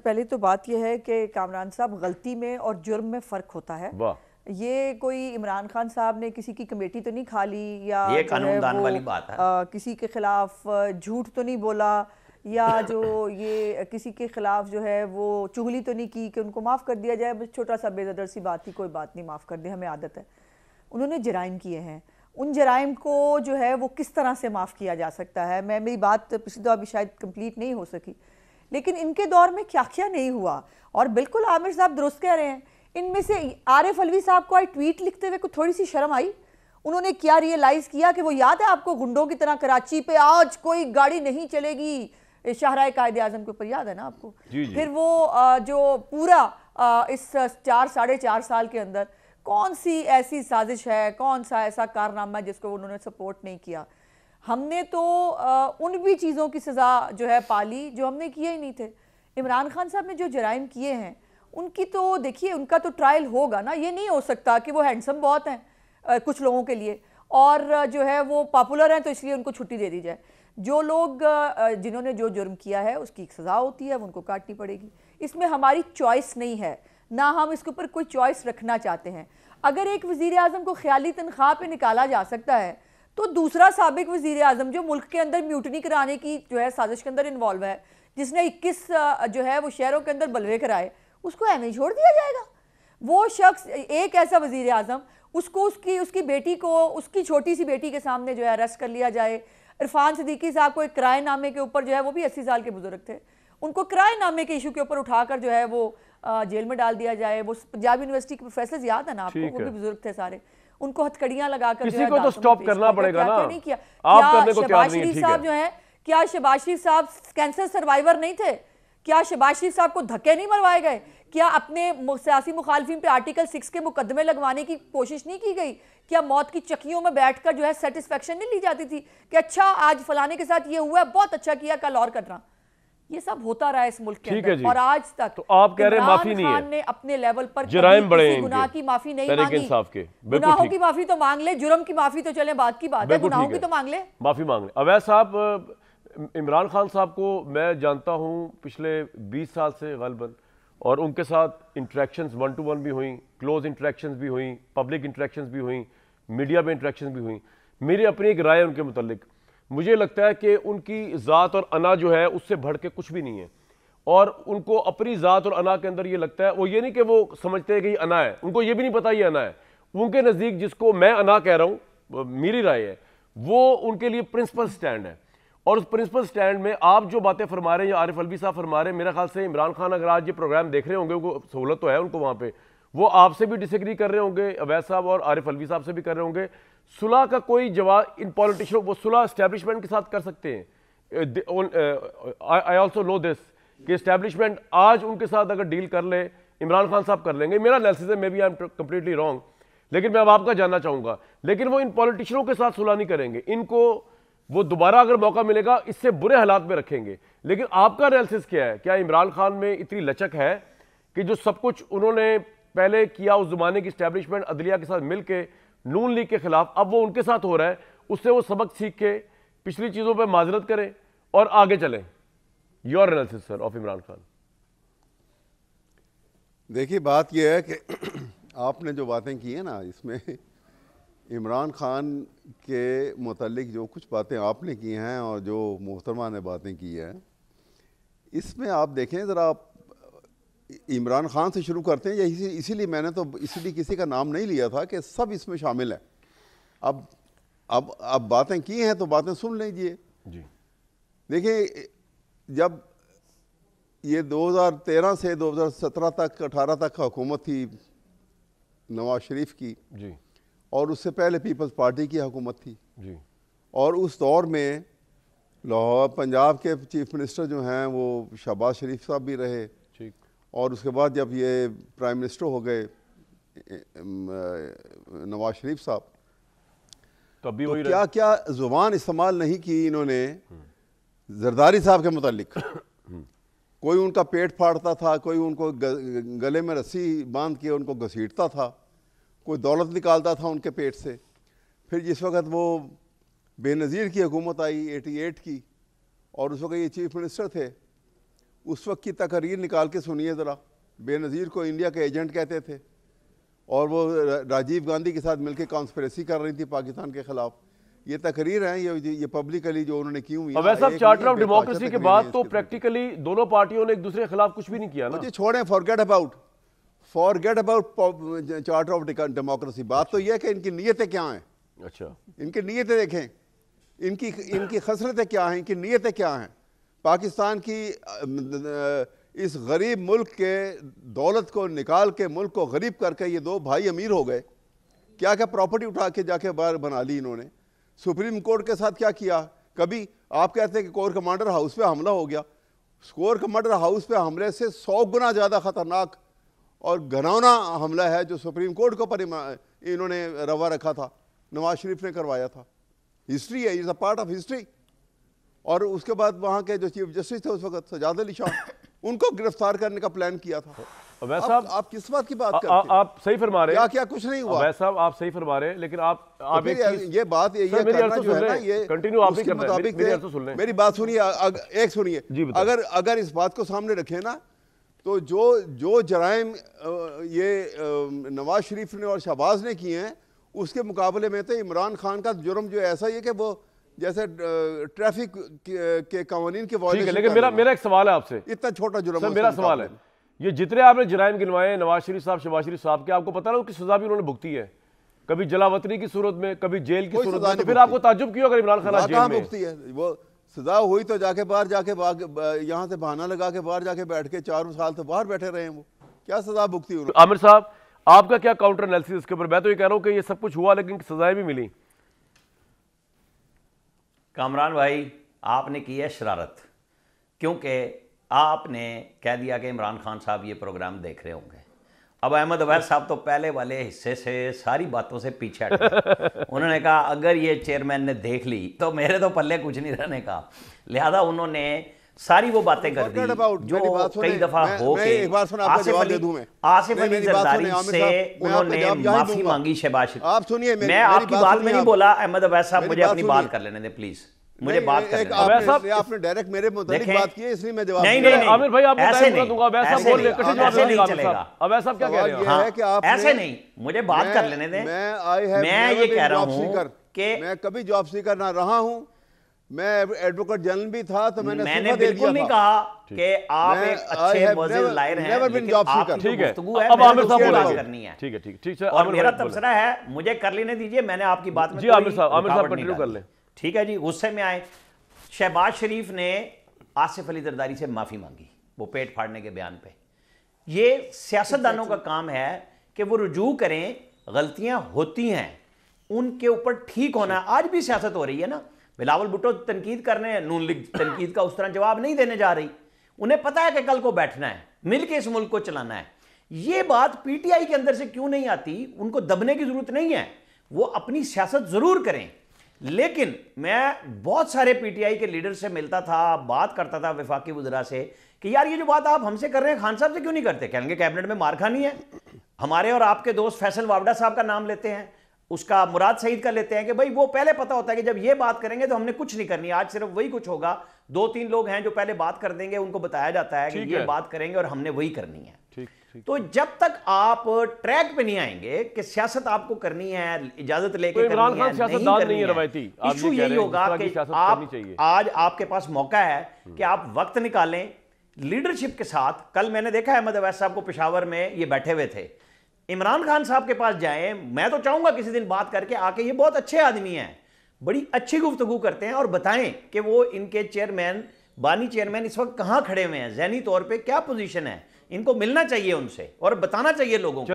पहले तो बात यह है कि कामरान साहब, गलती में और जुर्म में फ़र्क होता है। ये कोई इमरान खान साहब ने किसी की कमेटी तो नहीं खा ली, या ये जो है कानूनदान वो वाली बात है। किसी के खिलाफ झूठ तो नहीं बोला, या जो ये किसी के खिलाफ जो है वो चुगली तो नहीं की कि उनको माफ़ कर दिया जाए। बस छोटा सा बेज़दर सी बात थी, कोई बात नहीं, माफ़ कर दे, हमें आदत है। उन्होंने जराइम किए हैं, उन जराइम को जो है वो किस तरह से माफ़ किया जा सकता है। मेरी बात पिछली दफ़ा अभी शायद कंप्लीट नहीं हो सकी, लेकिन इनके दौर में क्या क्या नहीं हुआ। और बिल्कुल आमिर साहब दुरुस्त कह रहे हैं, इनमें से आरिफ अलवी साहब को आई ट्वीट लिखते हुए कुछ थोड़ी सी शर्म आई। उन्होंने क्या रियलाइज़ किया कि वो याद है आपको, गुंडों की तरह कराची पे आज कोई गाड़ी नहीं चलेगी, शाहराह कायदे आज़म के ऊपर, याद है ना आपको? जी जी। फिर वो जो पूरा इस 4-4.5 साल के अंदर कौन सी ऐसी साजिश है, कौन सा ऐसा कारनामा है जिसको उन्होंने सपोर्ट नहीं किया। हमने तो उन भी चीज़ों की सज़ा जो है पाली जो हमने किए ही नहीं थे। इमरान खान साहब ने जो जराइम किए हैं उनकी तो देखिए, उनका तो ट्रायल होगा ना। ये नहीं हो सकता कि वो हैंडसम बहुत हैं कुछ लोगों के लिए, और जो है वो पॉपुलर हैं तो इसलिए उनको छुट्टी दे दी जाए। जो लोग जिन्होंने जो जुर्म किया है उसकी एक सज़ा होती है, वो उनको काटनी पड़ेगी। इसमें हमारी चॉइस नहीं है, ना हम इसके ऊपर कोई चॉइस रखना चाहते हैं। अगर एक वज़ीर आज़म को ख्याली तनख्वाह पे निकाला जा सकता है, तो दूसरा साबिक वज़ीर आज़म जो मुल्क के अंदर म्यूटनी कराने की जो है साजिश के अंदर इन्वॉल्व है, जिसने 21 जो है वो शहरों के अंदर बलवे कराए, उसको ऐਵੇਂ छोड़ दिया जाएगा? वो शख्स, एक ऐसा वज़ीर आज़म, उसको उसकी बेटी को, उसकी छोटी सी बेटी के सामने जो है अरेस्ट कर लिया जाए। इरफान सिद्दीकी साहब को एक किराएनामे के ऊपर जो है, वो भी 80 साल के बुजुर्ग थे, उनको किराएनामे के इशू के ऊपर उठाकर जो है वो जेल में डाल दिया जाए। वो पंजाब यूनिवर्सिटी के प्रोफेसर, याद है ना आपको, वो भी बुजुर्ग थे सारे, उनको हथकड़ियां लगाकर किसी को तो स्टॉप करना पड़ेगा ना। नहीं किया। आप करने को शहबाज शरीफ साहब जो है, क्या शहबाज शरीफ साहब कैंसर सर्वाइवर नहीं थे? क्या शहबाज शरीफ साहब को धक्के नहीं मरवाए गए? क्या अपने सियासी मुखालफिन पे आर्टिकल 6 के मुकदमे लगवाने की कोशिश नहीं की गई? क्या मौत की चक्कियों में बैठकर जो है सेटिस्फेक्शन नहीं ली जाती थी कि अच्छा आज फलाने के साथ ये हुआ है, बहुत अच्छा किया, कल और करना? ये सब होता रहा है इस मुल्क के अंदर, और आज तक तो आप कह रहे हैं माफी नहीं है, ने अपने लेवल पर जराइम बड़े हैं, गुनाह की माफी नहीं मांगी। गुनाहों की माफी तो मांग ले, जुर्म की माफी तो चले बात की बात है, गुनाहों की तो मांग ले, माफी मांग ले। अवैध साहब, इमरान खान साहब को मैं जानता हूं पिछले 20 साल से गलबन, और उनके साथ इंटरेक्शंस 1 to 1 भी हुई, क्लोज इंटरेक्शंस भी हुई, पब्लिक इंटरेक्शंस भी हुई, मीडिया में इंटरेक्शंस भी हुई। मेरी अपनी एक राय उनके मुतालिक, मुझे लगता है कि उनकी ज़ात और अना जो है उससे बढ़ के कुछ भी नहीं है, और उनको अपनी ज़ात और अना के अंदर ये लगता है, वो ये नहीं कि वो समझते हैं कि ये अना है, उनको ये भी नहीं पता ये अना है। उनके नज़दीक जिसको मैं अना कह रहा हूँ, मेरी राय है, वो उनके लिए प्रिंसिपल स्टैंड है। और उस प्रिंसिपल स्टैंड में आप जो बातें फरमा रहे हैं या आरिफ अलवी साहब फरमा रहे हैं, मेरे ख्याल से इमरान खान अगर आज ये प्रोग्राम देख रहे होंगे, उनको सहूलत तो है उनको वहाँ पे, वो आपसे भी डिसएग्री कर रहे होंगे, अवैध साहब और आरिफ अलवी साहब से भी कर रहे होंगे। सुलह का कोई जवाब इन पॉलिटिशियन, वो सुलह एस्टैब्लिशमेंट के साथ कर सकते हैं। आई ऑल्सो नो दिस कि एस्टैब्लिशमेंट आज उनके साथ अगर डील कर ले, इमरान खान साहब कर लेंगे। मेरा एनालिसिस है, maybe I am completely wrong, लेकिन मैं अब आपका जानना चाहूंगा। लेकिन वो इन पॉलिटिशियनों के साथ सुलह नहीं करेंगे, इनको वो दोबारा अगर मौका मिलेगा इससे बुरे हालात में रखेंगे। लेकिन आपका एनालिसिस क्या है? क्या इमरान खान में इतनी लचक है कि जो सब कुछ उन्होंने पहले किया उस जमाने की एस्टैब्लिशमेंट अदलिया के साथ मिलके नून लीग के खिलाफ, अब वो उनके साथ हो रहा है, उससे वो सबक सीख के पिछली चीजों पर माजरत करें और आगे चलें? Your analysis sir of Imran Khan. देखिए, बात यह है कि आपने जो बातें की हैं ना, इसमें इमरान खान के मुतालिक जो कुछ बातें आपने की हैं और जो मोहतरमा ने बातें की हैं, इसमें आप देखें ज़रा, आप इमरान खान से शुरू करते हैं। इसीलिए मैंने तो इसलिए किसी का नाम नहीं लिया था कि सब इसमें शामिल है। अब बातें की हैं तो बातें सुन लीजिए जी। देखिए, जब ये 2013 से 2017 तक 18 तक हुकूमत थी नवाज शरीफ की जी, और उससे पहले पीपल्स पार्टी की हुकूमत थी जी, और उस दौर में लाहौर पंजाब के चीफ मिनिस्टर जो हैं वो शहबाज शरीफ साहब भी रहे, ठीक, और उसके बाद जब ये प्राइम मिनिस्टर हो गए नवाज शरीफ साहब, तब भी तो वही क्या क्या ज़ुबान इस्तेमाल नहीं की इन्होंने जरदारी साहब के मुतालिक। कोई उनका पेट फाड़ता था, कोई उनको गले में रस्सी बांध के उनको घसीटता था, कोई दौलत निकालता था उनके पेट से। फिर जिस वक्त वो बेनज़ीर की हुकूमत आई 88 की, और उस वक्त ये चीफ मिनिस्टर थे, उस वक्त की तकरीर निकाल के सुनिए ज़रा। बेनज़ीर को इंडिया के एजेंट कहते थे और वो राजीव गांधी के साथ मिलकर कॉन्स्पिरेसी कर रही थी पाकिस्तान के खिलाफ। ये तकरीर हैं, ये पब्लिकली जो उन्होंने की हुई है। वैसे अब चार्टर ऑफ डेमोक्रेसी के बाद तो प्रैक्टिकली दोनों पार्टियों ने एक दूसरे के खिलाफ कुछ भी नहीं किया ना। मुझे छोड़ें, forget about charter of democracy. बात तो यह है कि इनकी नीयतें क्या हैं। अच्छा, इनकी नीयतें देखें, इनकी खसरतें क्या हैं, इनकी नीयतें क्या हैं। पाकिस्तान की इस गरीब मुल्क के दौलत को निकाल के मुल्क को गरीब करके ये दो भाई अमीर हो गए। क्या क्या प्रॉपर्टी उठा के जाके बाहर बना ली इन्होंने। सुप्रीम कोर्ट के साथ क्या किया। कभी आप कहते हैं कि कोर कमांडर हाउस पे हमला हो गया। कोर कमांडर हाउस पे हमले से 100 गुना ज़्यादा ख़तरनाक और घिनौना हमला है जो सुप्रीम कोर्ट को पर इन्होंने रवा रखा था, नवाज शरीफ ने करवाया था। हिस्ट्री है, is a part of history. और उसके बाद वहाँ के जो चीफ जस्टिस थे उस वक्त सजाद अली शाह, उनको गिरफ्तार करने का प्लान किया था। आप किस बात की बात करते हैं? आप सही फरमा रहे हैं। क्या कुछ नहीं हुआ। वैसे आप सही फरमा रहे हैं, लेकिन आप ये बात ये करना जो है ना, ये कंटिन्यू आप ही कर रहे हैं। मेरी बात सुनिए, एक सुनिए। अगर इस बात को सामने रखें ना, तो जो जराइम ये नवाज शरीफ ने और शहबाज ने किए हैं, उसके मुकाबले में तो इमरान खान का जुर्म जो ऐसा ही है कि वो जैसे ट्रैफिक के कानून के वायलेशन। लेकिन मेरा एक सवाल है आपसे, इतना छोटा जुर्म। मेरा सवाल है, ये जितने आपने जराइम गिनवाए नवाज शरीफ साहब, शहबाज शरीफ साहब के, आपको पता ना उनकी सजा भी उन्होंने भुगती है, कभी जलावतनी की सूरत में, कभी जेल की सूरत में। तो फिर आपको ताज्जुब क्यों अगर इमरान खान जेल में भुगती है? वो सजा हुई तो जाके बाहर जाके यहाँ से बहाना लगा के बाहर जाके बैठ के 4 साल तो बाहर बैठे रहे हैं। वो क्या सजा भुगती हुई? आमिर साहब, आपका क्या काउंटर एनालिसिस इसके ऊपर? मैं तो ये कह रहा हूँ कि ये सब कुछ हुआ लेकिन सजाएं भी मिली। कामरान भाई, आपने की है शरारत, क्योंकि आपने कह दिया कि इमरान खान साहब ये प्रोग्राम देख रहे होंगे। अब अहमद अवैध साहब तो पहले वाले हिस्से से सारी बातों से पीछे हट गए। उन्होंने कहा अगर ये चेयरमैन ने देख ली तो मेरे तो पल्ले कुछ नहीं रहने का। लिहाजा उन्होंने सारी वो बातें कर दी जो कई दफा हो के आसिफ अली जरदारी से उन्होंने माफी मांगी। शहबाज शरीफ, आप सुनिए, मैं आपकी बात में नहीं बोला। अहमद अवैध साहब, मुझे अपनी बात कर लेने दें प्लीज, मुझे बात करने दें। आपने डायरेक्ट मेरे मुताबिक बात की है, इसलिए मैं जवाब नहीं। आमिर भाई, आप ऐसे नहीं चलेगा। अब ऐसा क्या कह रहे हैं? ऐसे नहीं, मुझे बात कर लेने दें। मैं ये कह रहा हूँ कि मैं कभी जॉब सीकर ना रहा हूँ। मैं एडवोकेट जनरल भी था, तो मैंने बिल्कुल नहीं कहा कि आप एक अच्छे मौजूद लायर हैं, लेकिन आपकी ठीक है। गुफ्तगू है, अब आमिर साहब बात करनी है। ठीक है। और मेरा तबसरा है, मुझे कर लेने दीजिए, मैंने आपकी बात में जी आमिर साहब कंटिन्यू कर लें। ठीक है जी, गुस्से में आए। शहबाज शरीफ ने आसिफ अली जरदारी से माफी मांगी वो पेट फाड़ने के बयान पे। ये सियासतदानों का काम है कि वो रुजू करें, गलतियां होती हैं उनके ऊपर ठीक होना। आज भी सियासत हो रही है ना, बिलावल भुट्टो तनकीद करने, नून लीग तनकीद का उस तरह जवाब नहीं देने जा रही। उन्हें पता है कि कल को बैठना है, मिलकर इस मुल्क को चलाना है। ये बात पीटीआई के अंदर से क्यों नहीं आती? उनको दबने की जरूरत नहीं है, वो अपनी सियासत जरूर करें। लेकिन मैं बहुत सारे पीटीआई के लीडर से मिलता था, बात करता था वफाकी वज़रा से कि यार ये जो बात आप हमसे कर रहे हैं खान साहब से क्यों नहीं करते? कहेंगे कैबिनेट में मार खानी है। हमारे और आपके दोस्त फैसल वावडा साहब का नाम लेते हैं, उसका मुराद सईद का लेते हैं कि भाई वो पहले पता होता है कि जब ये बात करेंगे तो हमने कुछ नहीं करनी। आज सिर्फ वही कुछ होगा, 2-3 लोग हैं जो पहले बात कर देंगे, उनको बताया जाता है कि ये बात करेंगे और हमने वही करनी है। तो जब तक आप ट्रैक पे नहीं आएंगे कि सियासत आपको करनी है, इजाजत लेके करनी है, नहीं है रवायती, इशू यही होगा कि आप आज आपके पास मौका है कि आप वक्त निकालें लीडरशिप के साथ। कल मैंने देखा अहमद अवैध साहब को पेशावर में ये बैठे हुए थे, इमरान खान साहब के पास जाएं। मैं तो चाहूंगा किसी दिन बात करके आके, ये बहुत अच्छे आदमी हैं, बड़ी अच्छी गुफ्तगू करते हैं और बताएं कि वो इनके चेयरमैन, बानी चेयरमैन इस वक्त कहां खड़े हुए हैं, ज़हनी तौर पे क्या पोजीशन है। इनको मिलना चाहिए उनसे और बताना चाहिए लोगों को।